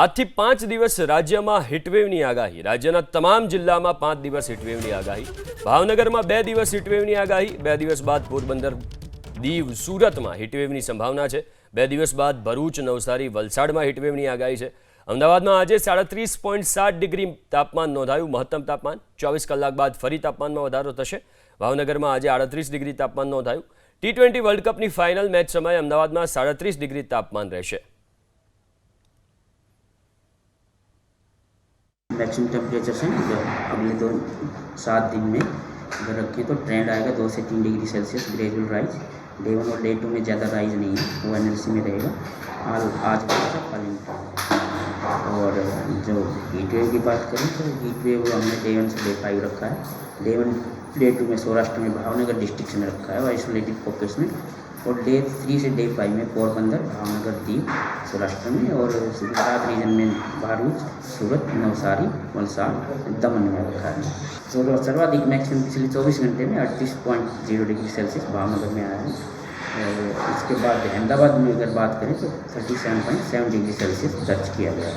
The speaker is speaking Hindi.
આજથી 5 દિવસ રાજ્યમાં હીટવેવની આગાહી. રાજ્યના તમામ જિલ્લામાં 5 દિવસ હીટવેવની આગાહી. ભાવનગરમાં 2 દિવસ હીટવેવની આગાહી. 2 દિવસ બાદ પોરબંદર, દીવ, સુરતમાં હીટવેવની સંભાવના છે. 2 દિવસ બાદ ભરૂચ, નવસારી, વલસાડમાં હીટવેવની આગાહી છે. અમદાવાદમાં આજે 37.7 ડિગ્રી તાપમાન નોંધાયું. મહત્તમ તાપમાન 24 કલાક બાદ ફરી તાપમાનમાં વધારો થશે. ભાવનગરમાં આજે 38 ડિગ્રી તાપમાન નોંધાયું. T20 વર્લ્ડ કપની ફાઇનલ મેચ સમયે અમદાવાદમાં 37 ડિગ્રી તાપમાન રહેશે. मैक्सिमम टेम्परेचर से जो अगले 7 दिन में अगर रखें तो ट्रेंड आएगा 2 से 3 degree Celsius gradual rise. Day 1 और डे 2 में ज़्यादा राइज नहीं है, वो एनएलसी में रहेगा. आज का कल और जो हीट वेव की बात करें तो हीट वेव हमने डे 1 से डे 5 रखा है. डे 1 डे 2 में सौराष्ट्र में भावनगर डिस्ट्रिक्ट में रखा है आइसोलेटेड पॉकेट्स में, और डे 3 से डे 5 में पोरबंदर, भावनगर, दीव, सौराष्ट्र में, और गुजरात रीजन में भरूच, सूरत, नवसारी, वलसाड, दमन में रखा है. तो सर्वाधिक मैक्सिमम पिछले 24 घंटे में 38.0 डिग्री सेल्सियस भावनगर में आया है. और इसके बाद अहमदाबाद में अगर बात करें तो 37.7 डिग्री सेल्सियस दर्ज किया गया है.